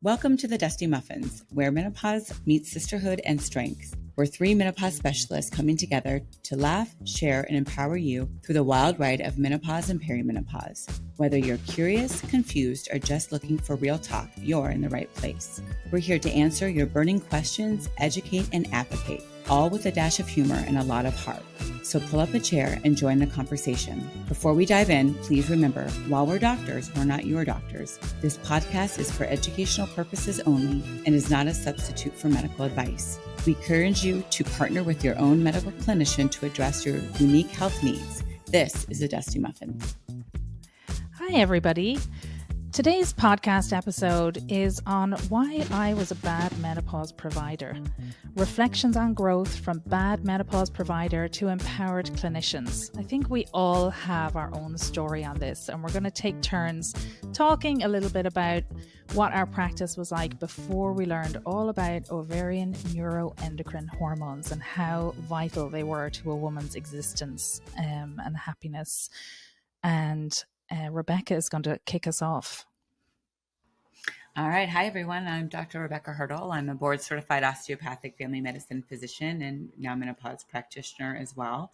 Welcome to the Dusty Muffins, where menopause meets sisterhood and strength. We're three menopause specialists coming together to laugh, share, and empower you through the wild ride of menopause and perimenopause. Whether you're curious, confused, or just looking for real talk, you're in the right place. We're here to answer your burning questions, educate, and advocate, all with a dash of humor and a lot of heart. So pull up a chair and join the conversation. Before we dive in, please remember, while we're doctors, we're not your doctors. This podcast is for educational purposes only and is not a substitute for medical advice. We encourage you to partner with your own medical clinician to address your unique health needs. This is the Dusty Muffins. Hi, everybody. Today's podcast episode is on why I was a bad menopause provider. Reflections on growth from bad menopause provider to empowered clinicians. I think we all have our own story on this, and we're going to take turns talking a little bit about what our practice was like before we learned all about ovarian neuroendocrine hormones and how vital they were to a woman's existence and happiness. And Rebbecca is going to kick us off. All right. Hi, everyone. I'm Dr. Rebbecca Hertel. I'm a board-certified osteopathic family medicine physician and now menopause practitioner as well.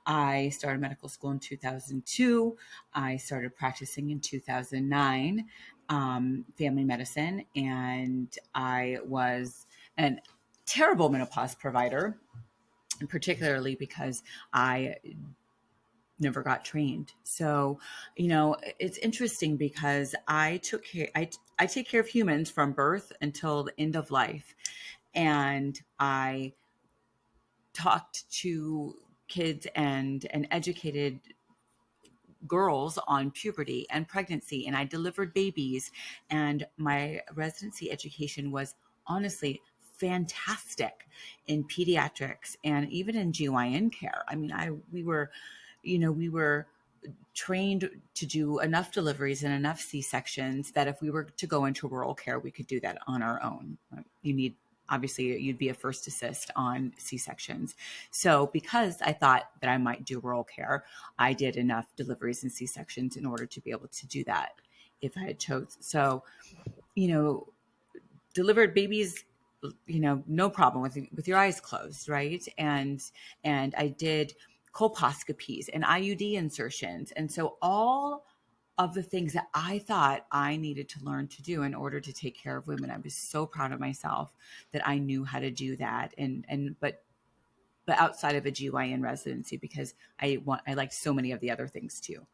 I started medical school in 2002. I started practicing in 2009, family medicine, and I was a terrible menopause provider, particularly because I never got trained. So, it's interesting because I take care of humans from birth until the end of life. And I talked to kids and educated girls on puberty and pregnancy, and I delivered babies. And my residency education was honestly fantastic in pediatrics and even in GYN care. I mean, we were trained to do enough deliveries and enough C-sections that if we were to go into rural care, we could do that on our own. You'd be a first assist on C-sections. So because I thought that I might do rural care, I did enough deliveries and C-sections in order to be able to do that if I had chose. So, delivered babies, no problem with your eyes closed, right? And I did colposcopies and IUD insertions. And so all of the things that I thought I needed to learn to do in order to take care of women, I was so proud of myself that I knew how to do that. But outside of a GYN residency, because I liked so many of the other things too.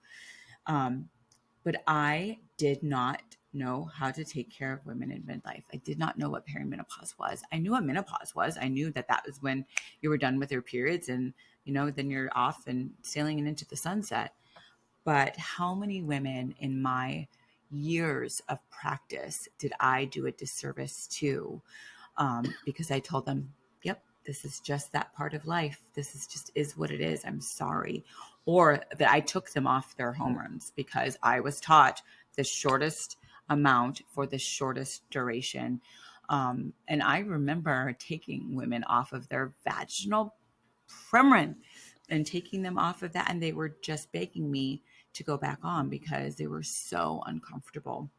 But I did not know how to take care of women in midlife. I did not know what perimenopause was. I knew what menopause was. I knew that was when you were done with your periods and, then you're off and sailing into the sunset. But how many women in my years of practice did I do a disservice to? Because I told them, yep, this is just that part of life. This is what it is. I'm sorry. Or that I took them off their hormones because I was taught the shortest amount for the shortest duration. And I remember taking women off of their vaginal Premarin and taking them off of that. And they were just begging me to go back on because they were so uncomfortable.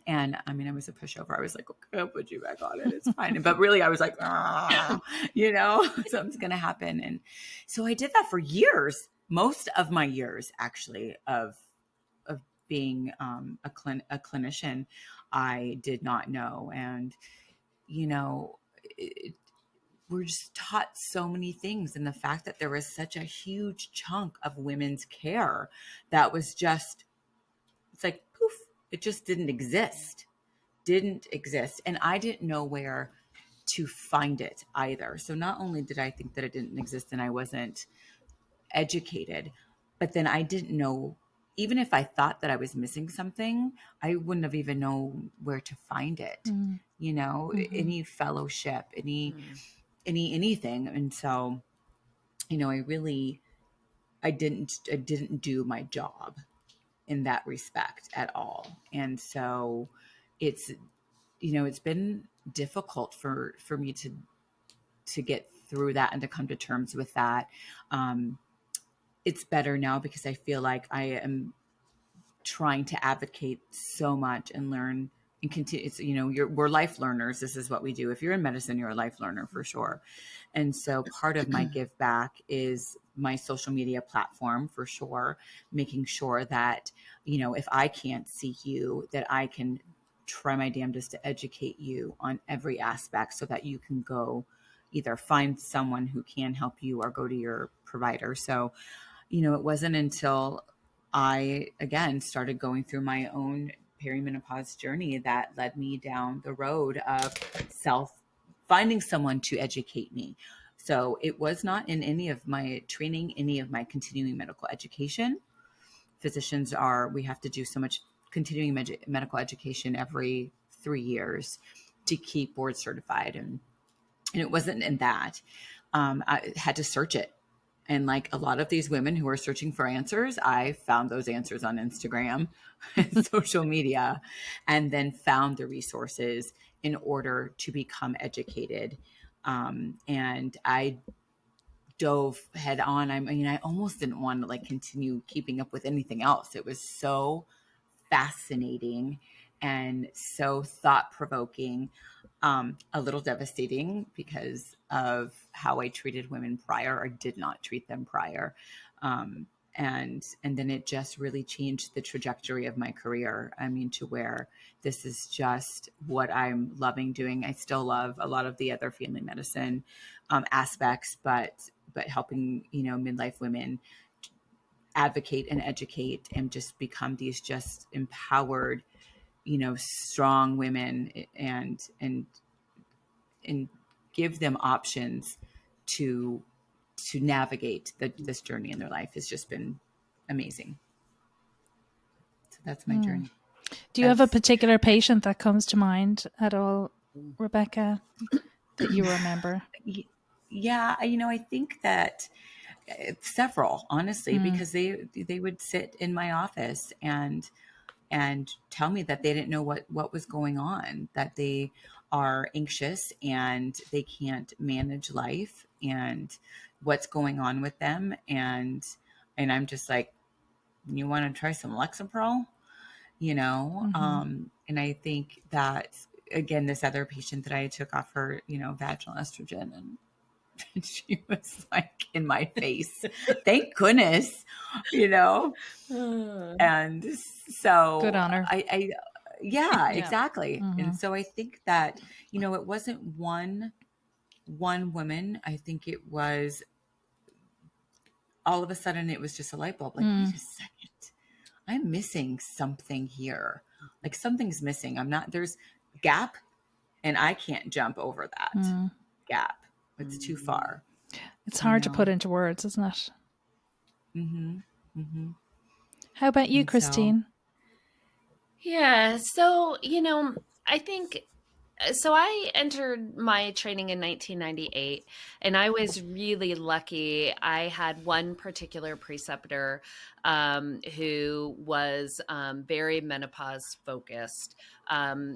And I mean, I was a pushover. I was like, okay, I'll put you back on it. It's fine. But really I was like, something's going to happen. And so I did that for years, most of my years actually of being a clinician. I did not know. And, we're just taught so many things. And the fact that there was such a huge chunk of women's care that was just, it's like, poof, it just didn't exist. And I didn't know where to find it either. So not only did I think that it didn't exist and I wasn't educated, but then I didn't know, even if I thought that I was missing something, I wouldn't have even known where to find it, any fellowship, anything. And so, I didn't do my job in that respect at all. And so it's been difficult for me to get through that and to come to terms with that. It's better now because I feel like I am trying to advocate so much and learn and continue. It's, you know, we're life learners. This is what we do. If you're in medicine, you're a life learner for sure. And so part of my give back is my social media platform for sure, making sure that, you know, if I can't see you, that I can try my damnedest to educate you on every aspect so that you can go either find someone who can help you or go to your provider. So, you know, it wasn't until I, again, started going through my own perimenopause journey that led me down the road of finding someone to educate me. So it was not in any of my training, any of my continuing medical education. We have to do so much continuing medical education every 3 years to keep board certified. And it wasn't in that. I had to search it. And like a lot of these women who are searching for answers, I found those answers on Instagram and social media, and then found the resources in order to become educated. And I dove head on. I mean, I almost didn't want to like continue keeping up with anything else. It was so fascinating and so thought provoking. A little devastating because of how I treated women prior or did not treat them prior. And then it just really changed the trajectory of my career. I mean, to where this is just what I'm loving doing. I still love a lot of the other family medicine aspects, but helping, you know, midlife women advocate and educate and just become these just empowered, you know, strong women, and give them options to navigate this journey in their life has just been amazing. So that's my journey. Do you have a particular patient that comes to mind at all, Rebbecca, that you remember? Yeah, you know, I think that several, honestly, because they would sit in my office and tell me that they didn't know what was going on, that they are anxious and they can't manage life and what's going on with them. And I'm just like, you want to try some Lexapro, you know? And I think that, again, this other patient that I took off her, you know, vaginal estrogen, and she was like in my face. Thank goodness, you know? And so good on her. Yeah, exactly. And so I think that, you know, it wasn't one woman. I think it was all of a sudden it was just a light bulb. Like, wait a second, I'm missing something here. Like something's missing. There's gap and I can't jump over that gap. It's too far. It's hard to put into words, isn't it? How about you, Christine? Yeah. So, you know, I think so. I entered my training in 1998, and I was really lucky. I had one particular preceptor who was very menopause focused.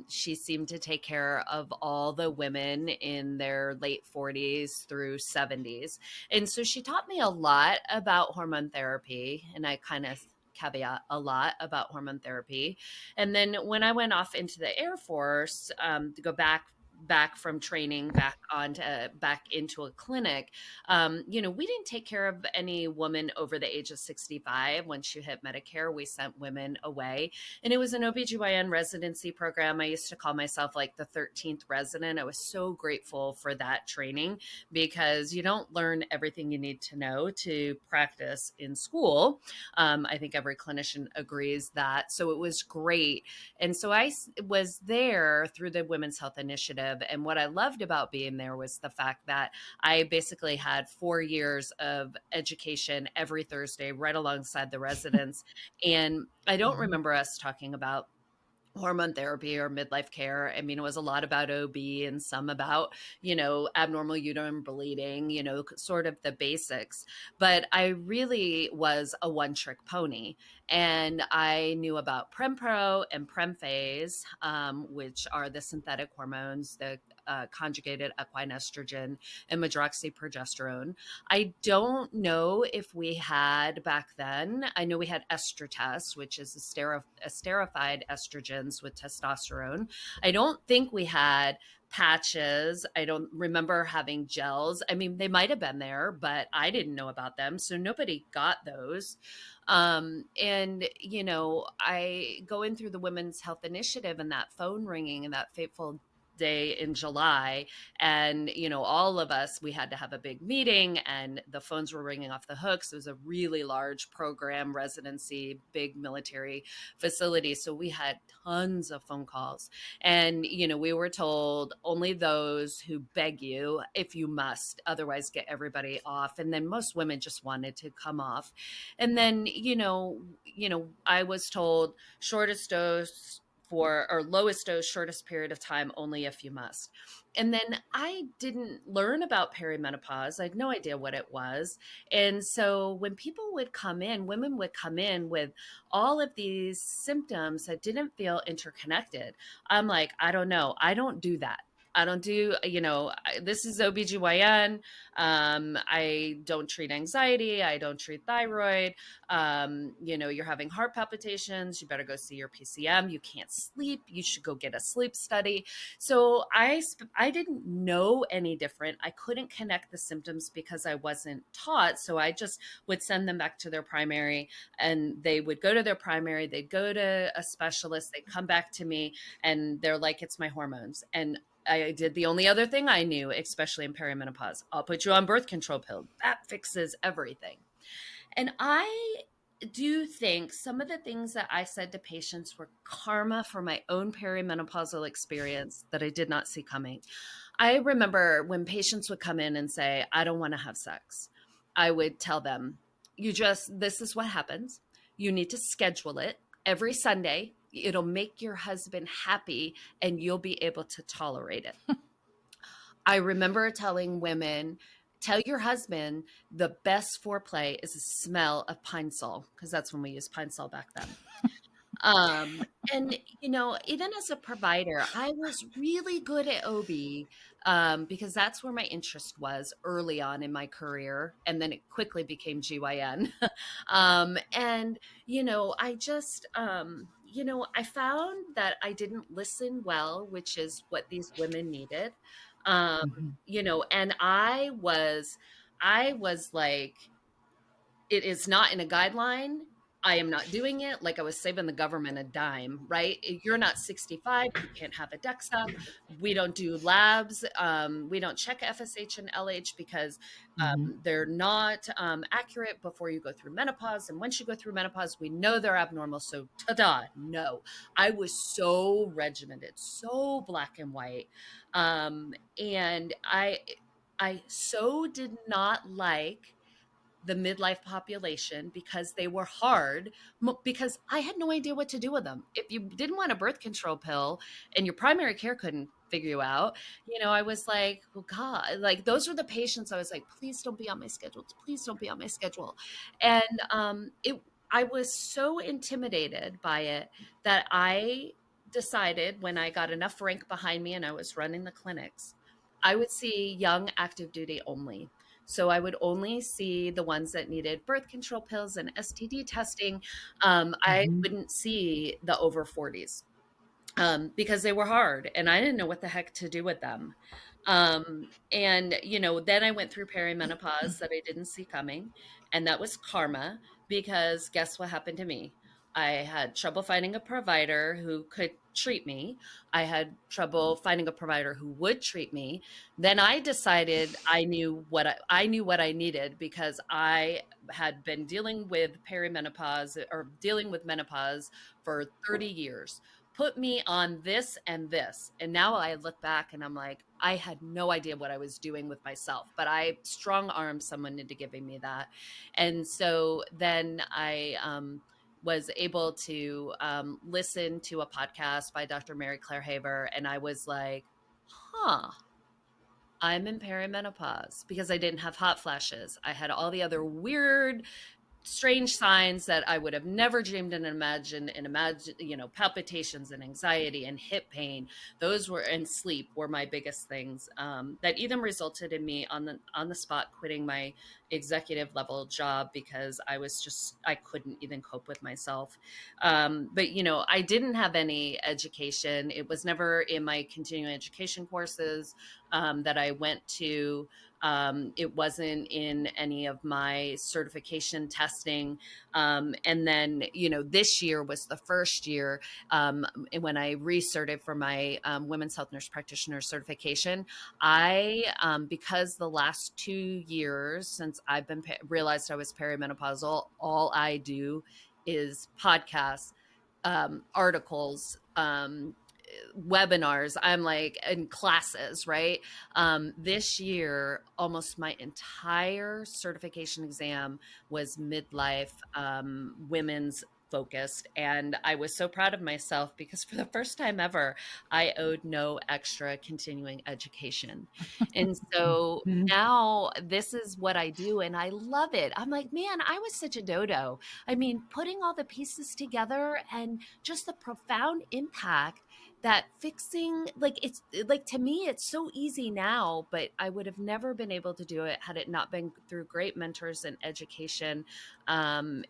She seemed to take care of all the women in their late 40s through 70s. And so she taught me a lot about hormone therapy, and I kind of caveat a lot about hormone therapy. And then when I went off into the Air Force to go back from training back into a clinic, you know, we didn't take care of any woman over the age of 65. Once you hit Medicare, we sent women away, and it was an OBGYN residency program. I used to call myself like the 13th resident. I was so grateful for that training, because you don't learn everything you need to know to practice in school. I think every clinician agrees that. So it was great. And so I was there through the Women's Health Initiative. And what I loved about being there was the fact that I basically had 4 years of education every Thursday right alongside the residents. And I don't remember us talking about hormone therapy or midlife care. I mean, it was a lot about OB and some about, you know, abnormal uterine bleeding, you know, sort of the basics. But I really was a one-trick pony. And I knew about Prempro and Premphase, which are the synthetic hormones, the conjugated equine estrogen and medroxyprogesterone. I don't know if we had back then. I know we had estrotest, which is esterified estrogens with testosterone. I don't think we had patches. I don't remember having gels. I mean, they might have been there, but I didn't know about them. So nobody got those. And, you know, I going through the Women's Health Initiative and that phone ringing and that fateful day in July. And, you know, all of us, we had to have a big meeting and the phones were ringing off the hooks. It was a really large program, residency, big military facility. So we had tons of phone calls. And, you know, we were told only those who beg you, if you must, otherwise get everybody off. And then most women just wanted to come off. And then, I was told shortest dose or lowest dose, shortest period of time, only if you must. And then I didn't learn about perimenopause. I had no idea what it was. And so when people would come in, women would come in with all of these symptoms that didn't feel interconnected. I'm like, I don't know. I don't do that. I don't do, this is OBGYN. I don't treat anxiety. I don't treat thyroid. You're having heart palpitations. You better go see your PCM. You can't sleep. You should go get a sleep study. So I didn't know any different. I couldn't connect the symptoms because I wasn't taught. So I just would send them back to their primary, and they would go to their primary. They'd go to a specialist. They'd come back to me and they're like, it's my hormones. And I did the only other thing I knew, especially in perimenopause. I'll put you on birth control pill. That fixes everything. And I do think some of the things that I said to patients were karma for my own perimenopausal experience that I did not see coming. I remember when patients would come in and say, I don't want to have sex. I would tell them, this is what happens. You need to schedule it every Sunday. It'll make your husband happy and you'll be able to tolerate it. I remember telling women, tell your husband the best foreplay is the smell of Pine Sol, because that's when we used Pine Sol back then. And, even as a provider, I was really good at OB because that's where my interest was early on in my career. And then it quickly became GYN. I just, I found that I didn't listen well, which is what these women needed. And I was like, it is not in a guideline. I am not doing it. Like I was saving the government a dime, right? You're not 65. You can't have a DEXA. We don't do labs. We don't check FSH and LH because they're not accurate before you go through menopause. And once you go through menopause, we know they're abnormal. So ta-da, no. I was so regimented, so black and white. And I so did not like the midlife population because they were hard, because I had no idea what to do with them. If you didn't want a birth control pill and your primary care couldn't figure you out, I was like, well, God, like those were the patients I was like, please don't be on my schedule. Please don't be on my schedule. And I was so intimidated by it that I decided, when I got enough rank behind me and I was running the clinics, I would see young active duty only. So I would only see the ones that needed birth control pills and STD testing. I wouldn't see the over 40s because they were hard and I didn't know what the heck to do with them. Then I went through perimenopause that I didn't see coming. And that was karma, because guess what happened to me? I had trouble finding a provider who could treat me. I had trouble finding a provider who would treat me. Then I decided I knew what I needed, because I had been dealing with perimenopause or dealing with menopause for 30 years. Put me on this and this. And now I look back and I'm like, I had no idea what I was doing with myself, but I strong armed someone into giving me that. And so then I was able to listen to a podcast by Dr. Mary Claire Haver. And I was like, I'm in perimenopause, because I didn't have hot flashes. I had all the other weird strange signs that I would have never dreamed and imagined, palpitations and anxiety and hip pain. Those were, and sleep were my biggest things, that even resulted in me on the spot quitting my executive level job because I couldn't even cope with myself. But I didn't have any education. It was never in my continuing education courses that I went to. It wasn't in any of my certification testing. And then, this year was the first year when I recertified for my women's health nurse practitioner certification. Because the last 2 years since I've been realized I was perimenopausal, all I do is podcasts, articles, webinars. I'm like in classes, right? This year, almost my entire certification exam was midlife, women's focused. And I was so proud of myself because for the first time ever, I owed no extra continuing education. And so now this is what I do and I love it. I'm like, man, I was such a dodo. I mean, putting all the pieces together and just the profound impact that fixing, like, it's like, to me it's so easy now, but I would have never been able to do it had it not been through great mentors and education, and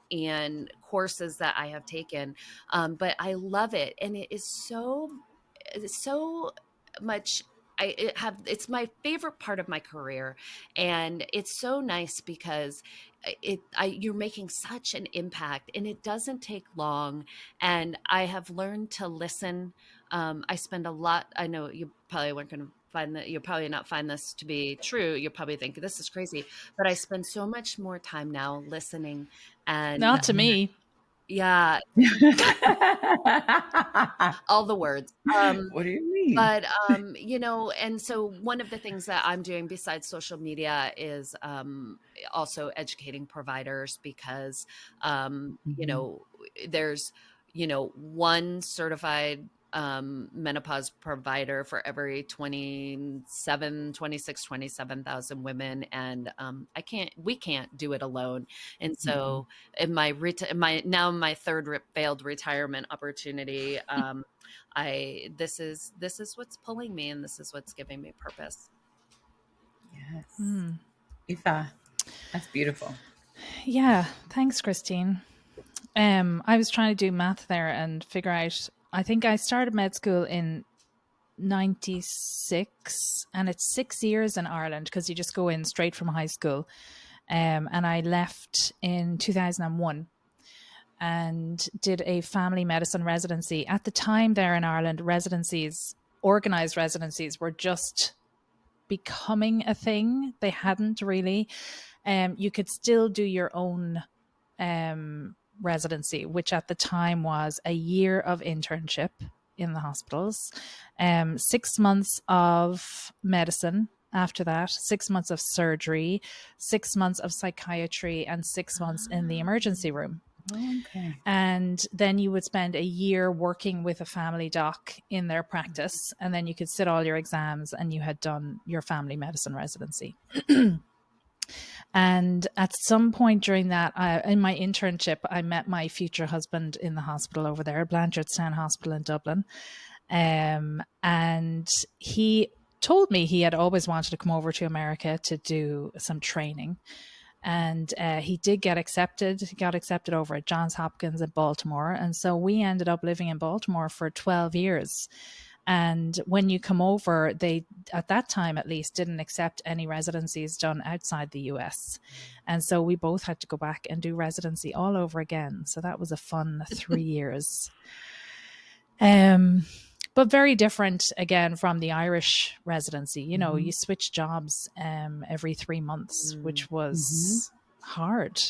courses that I have taken. But I love it, and it's so much. It's my favorite part of my career, and it's so nice because you're making such an impact, and it doesn't take long. And I have learned to listen. I spend a lot. I know you probably weren't going to find that. You'll probably not find this to be true. You'll probably think this is crazy, but I spend so much more time now listening. And Not to me. yeah, all the words. What do you mean? But, and so one of the things that I'm doing besides social media is also educating providers because, there's, one certified menopause provider for every 27,000 women. And we can't do it alone. And so in my third failed retirement opportunity, this is what's pulling me, and this is what's giving me purpose. Yes. Aoife, that's beautiful. Yeah. Thanks, Christine. I was trying to do math there and figure out, I think I started med school in 96, and it's 6 years in Ireland because you just go in straight from high school. And I left in 2001 and did a family medicine residency. At the time there in Ireland, organized residencies were just becoming a thing. They hadn't really. You could still do your own residency, which at the time was a year of internship in the hospitals, 6 months of medicine. After that, 6 months of surgery, 6 months of psychiatry, and 6 months in the emergency room. Okay. And then you would spend a year working with a family doc in their practice, and then you could sit all your exams and you had done your family medicine residency. And at some point during that, in my internship, I met my future husband in the hospital over there, Blanchardstown Hospital in Dublin. And he told me he had always wanted to come over to America to do some training. And he did get accepted. He got accepted over at Johns Hopkins in Baltimore. And so we ended up living in Baltimore for 12 years. And when you come over, they, at that time at least, didn't accept any residencies done outside the US. And so we both had to go back and do residency all over again. So that was a fun 3 years. But very different, again, from the Irish residency. You switch jobs every 3 months, which was hard.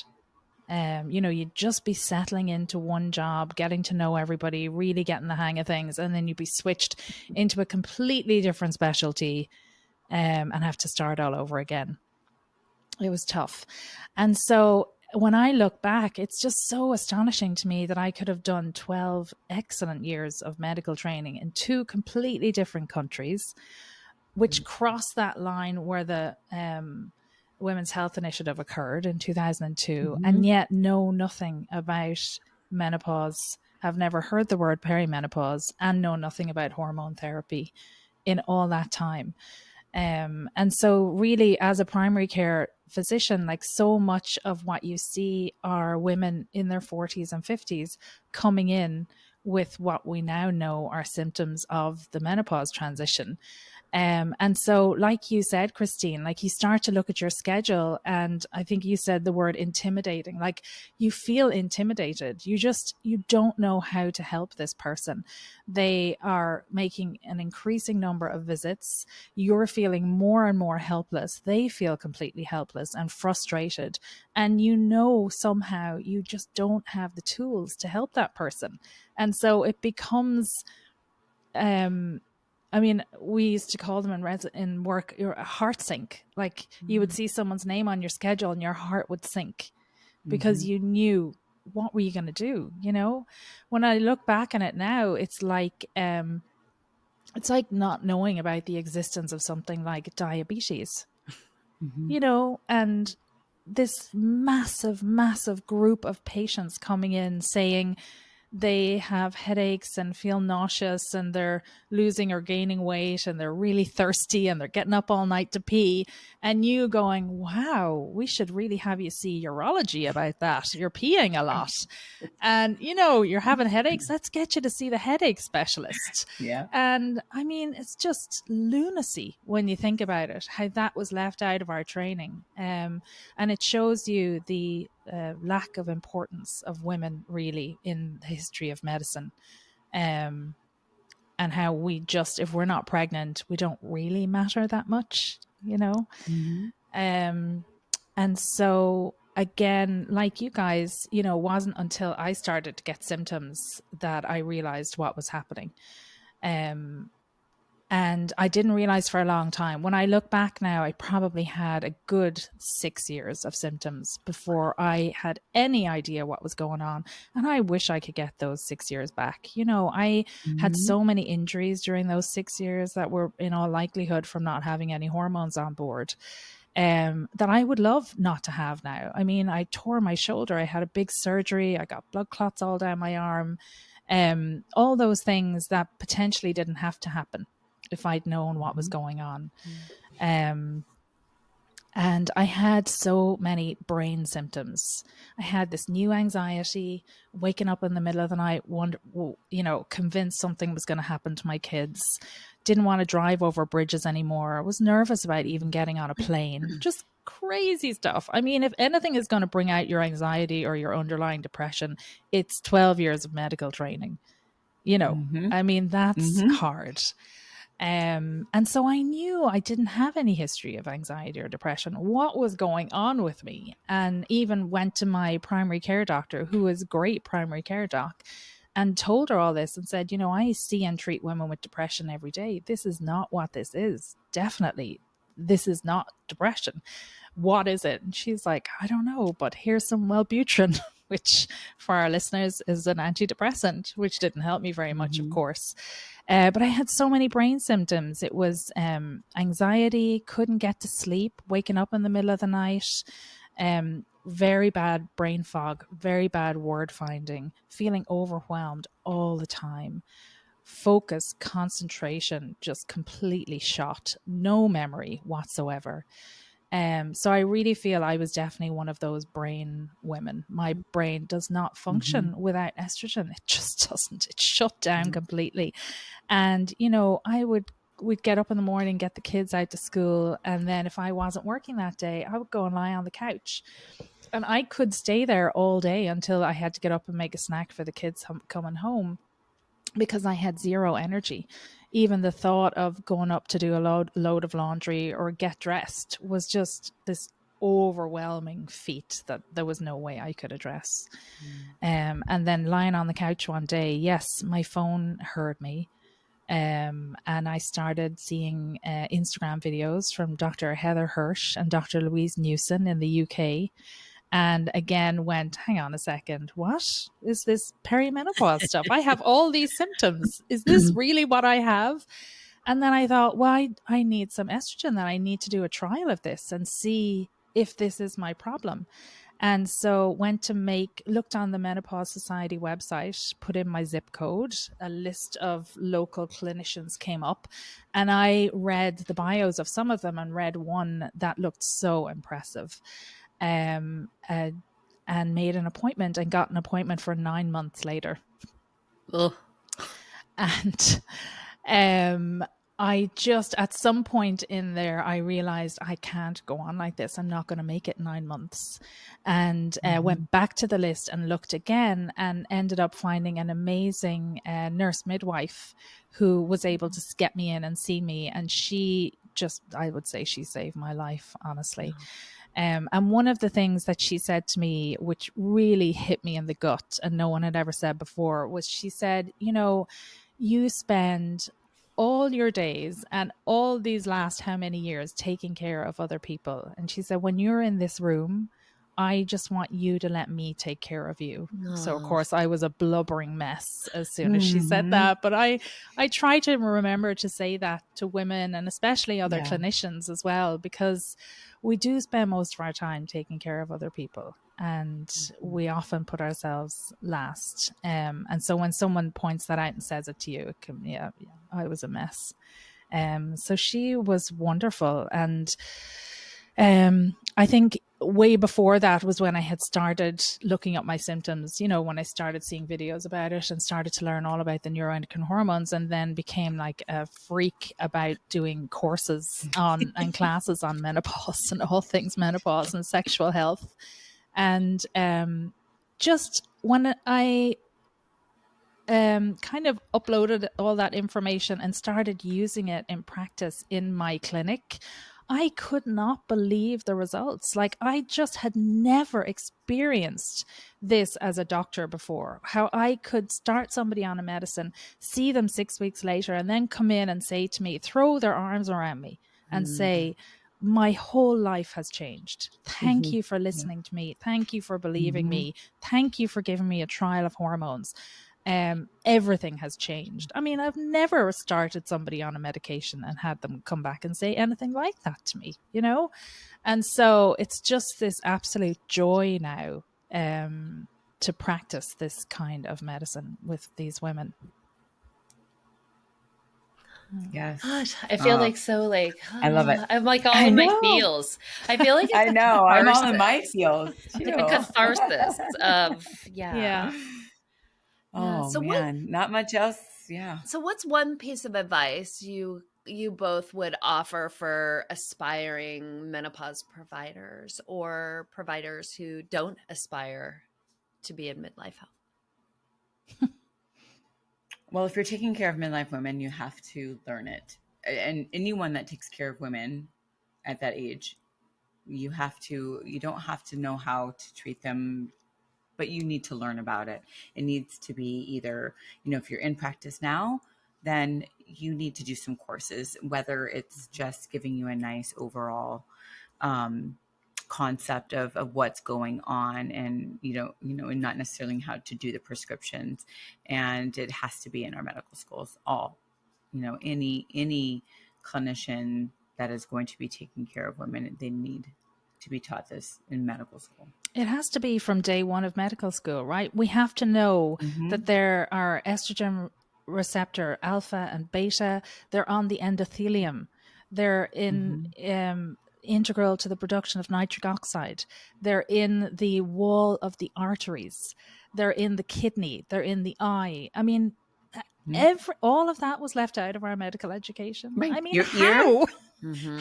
You'd just be settling into one job, getting to know everybody, really getting the hang of things, and then you'd be switched into a completely different specialty and have to start all over again. It was tough. And so when I look back, it's just so astonishing to me that I could have done 12 excellent years of medical training in 2 completely different countries, which cross that line where Women's Health Initiative occurred in 2002, Mm-hmm. and yet know nothing about menopause, have never heard the word perimenopause, and know nothing about hormone therapy in all that time. And so really, as a primary care physician, like, so much of what you see are women in their 40s and 50s coming in with what we now know are symptoms of the menopause transition. And so, like you said, Christine, like, you start to look at your schedule, and I think you said the word intimidating. Like, you feel intimidated. You don't know how to help this person. They are making an increasing number of visits. You're feeling more and more helpless. They feel completely helpless and frustrated. And somehow you just don't have the tools to help that person. And so it becomes, I mean, we used to call them in work, a heart sink. Like, you would see someone's name on your schedule and your heart would sink because you knew, what were you going to do? When I look back on it now, it's like not knowing about the existence of something like diabetes, and this massive, massive group of patients coming in saying they have headaches and feel nauseous and they're losing or gaining weight and they're really thirsty and they're getting up all night to pee, and you going, wow, we should really have you see urology about that. You're peeing a lot. And you're having headaches. Let's get you to see the headache specialist. Yeah. And I mean, it's just lunacy when you think about it, how that was left out of our training. And it shows you the lack of importance of women really in the history of medicine. And how we just, if we're not pregnant, we don't really matter that much, and so, again, like you guys, it wasn't until I started to get symptoms that I realized what was happening. And I didn't realize for a long time. When I look back now, I probably had a good 6 years of symptoms before I had any idea what was going on. And I wish I could get those 6 years back. I had so many injuries during those 6 years that were in all likelihood from not having any hormones on board. That I would love not to have now. I mean, I tore my shoulder. I had a big surgery. I got blood clots all down my arm. All those things that potentially didn't have to happen if I'd known what was going on. And I had so many brain symptoms. I had this new anxiety, waking up in the middle of the night, convinced something was going to happen to my kids. Didn't want to drive over bridges anymore. I was nervous about even getting on a plane. Just crazy stuff. I mean, if anything is going to bring out your anxiety or your underlying depression, it's 12 years of medical training. I mean, that's hard. And so I knew I didn't have any history of anxiety or depression. What was going on with me? And even went to my primary care doctor, who is a great primary care doc, and told her all this and said, I see and treat women with depression every day. This is not what this is. Definitely, this is not depression. What is it? And she's like, I don't know, but here's some Wellbutrin, which for our listeners is an antidepressant, which didn't help me very much, of course. But I had so many brain symptoms. It was anxiety, couldn't get to sleep, waking up in the middle of the night, very bad brain fog, very bad word finding, feeling overwhelmed all the time, focus, concentration, just completely shot, no memory whatsoever. So I really feel I was definitely one of those brain women. My brain does not function without estrogen. It just doesn't. It's shut down completely. And, we'd get up in the morning, get the kids out to school. And then if I wasn't working that day, I would go and lie on the couch. And I could stay there all day until I had to get up and make a snack for the kids coming home, because I had zero energy. Even the thought of going up to do a load of laundry or get dressed was just this overwhelming feat that there was no way I could address. And then lying on the couch one day, yes, my phone heard me. And I started seeing Instagram videos from Dr. Heather Hirsch and Dr. Louise Newson in the UK. And again went, hang on a second, what is this perimenopause stuff? I have all these symptoms. Is this really what I have? And then I thought, well, I need some estrogen. Then I need to do a trial of this and see if this is my problem. And so looked on the Menopause Society website, put in my zip code, a list of local clinicians came up, and I read the bios of some of them and read one that looked so impressive. And made an appointment and got an appointment for 9 months later. Ugh. And I just, at some point in there, I realized I can't go on like this. I'm not going to make it 9 months. And went back to the list and looked again and ended up finding an amazing nurse midwife who was able to get me in and see me. And she just, I would say she saved my life, honestly. And one of the things that she said to me, which really hit me in the gut and no one had ever said before, was she said, you know, you spend all your days and all these last how many years taking care of other people. And she said, when you're in this room, I just want you to let me take care of you. So, of course, I was a blubbering mess as soon as she said that. But I try to remember to say that to women and especially other clinicians as well, because we do spend most of our time taking care of other people and we often put ourselves last. And so when someone points that out and says it to you, it can, I was a mess. So she was wonderful. And I think way before that was when I had started looking up my symptoms, you know, when I started seeing videos about it and started to learn all about the neuroendocrine hormones, and then became like a freak about doing courses on and classes on menopause and all things menopause and sexual health. And just when I kind of uploaded all that information and started using it in practice in my clinic, I could not believe the results. Like, I just had never experienced this as a doctor before, how I could start somebody on a medicine, see them 6 weeks later, and then come in and say to me, throw their arms around me and say, my whole life has changed. Thank you for listening to me. Thank you for believing me. Thank you for giving me a trial of hormones. Everything has changed. I mean, I've never started somebody on a medication and had them come back and say anything like that to me, you know? And so it's just this absolute joy now to practice this kind of medicine with these women. Yes. Gosh, I feel like so like, I love it. I'm like all in my feels. I feel like it's I know. I'm all in my catharsis. feels too. It's like a catharsis of, yeah. Oh So man, not much else. Yeah. So what's one piece of advice you both would offer for aspiring menopause providers or providers who don't aspire to be in midlife health? Well, if you're taking care of midlife women, you have to learn it. And anyone that takes care of women at that age, you don't have to know how to treat them, but you need to learn about it. It needs to be either, you know, if you're in practice now, then you need to do some courses, whether it's just giving you a nice overall concept of what's going on, and and not necessarily how to do the prescriptions. And it has to be in our medical schools. Any clinician that is going to be taking care of women, they need to be taught this in medical school. It has to be from day one of medical school, right? We have to know that there are estrogen receptor alpha and beta. They're on the endothelium. They're integral to the production of nitric oxide. They're in the wall of the arteries. They're in the kidney. They're in the eye. I mean, all of that was left out of our medical education. I mean, how?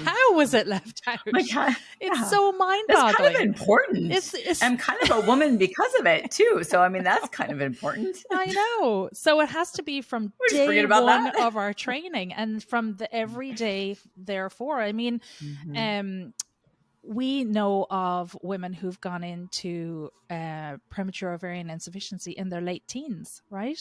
How was it left out? It's so mind-boggling. It's kind of important. I'm kind of a woman because of it too. So I mean, that's kind of important. I know. So it has to be from day one of our training and from the everyday. Therefore, I mean, we know of women who've gone into premature ovarian insufficiency in their late teens, right?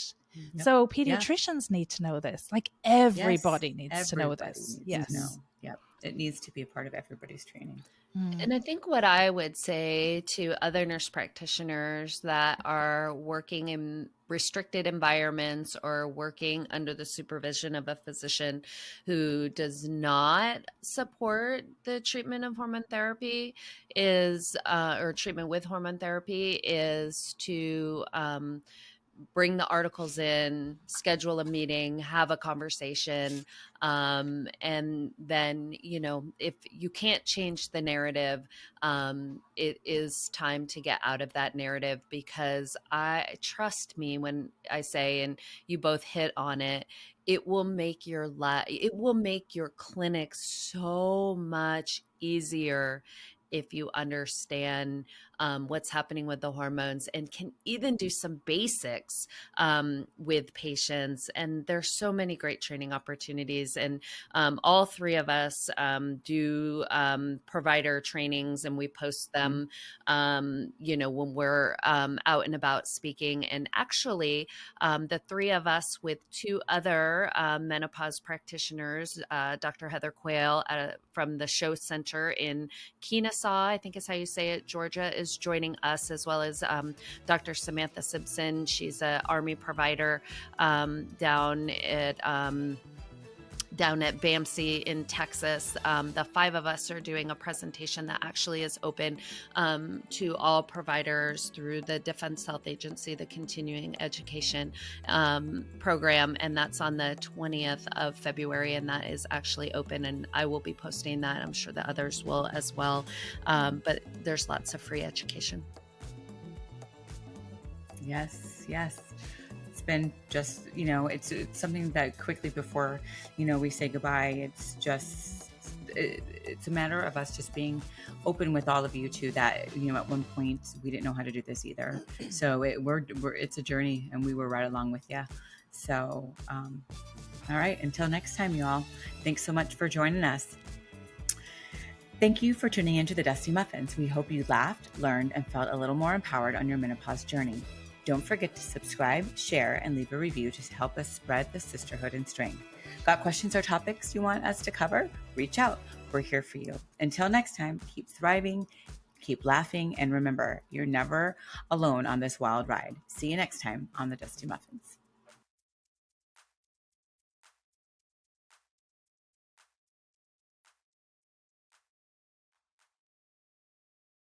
Yep. So pediatricians need to know this. Like everybody needs to know this. Yes. Yep. It needs to be a part of everybody's training. And I think what I would say to other nurse practitioners that are working in restricted environments or working under the supervision of a physician who does not support the treatment of hormone therapy is, or treatment with hormone therapy, is to bring the articles in, schedule a meeting, have a conversation. And then, if you can't change the narrative, it is time to get out of that narrative, because trust me when I say, and you both hit on it, it will make your clinic so much easier if you understand what's happening with the hormones, and can even do some basics with patients. And there's so many great training opportunities. And all three of us do provider trainings, and we post them, when we're out and about speaking. And actually, the three of us with two other menopause practitioners, Dr. Heather Quayle from the Show Center in Kennesaw, I think is how you say it, Georgia, is joining us, as well as Dr. Samantha Simpson. She's an Army provider down at BAMC in Texas. The five of us are doing a presentation that actually is open to all providers through the Defense Health Agency, the continuing education program. And that's on the 20th of February. And that is actually open. And I will be posting that. I'm sure the others will as well. But there's lots of free education. Yes. It's been just, it's something that quickly before, we say goodbye, it's a matter of us just being open with all of you too, that, at one point we didn't know how to do this either. So it's a journey, and we were right along with you. So, all right, until next time, y'all, thanks so much for joining us. Thank you for tuning into the Dusty Muffins. We hope you laughed, learned, and felt a little more empowered on your menopause journey. Don't forget to subscribe, share, and leave a review to help us spread the sisterhood and strength. Got questions or topics you want us to cover? Reach out. We're here for you. Until next time, keep thriving, keep laughing, and remember, you're never alone on this wild ride. See you next time on the Dusty Muffins.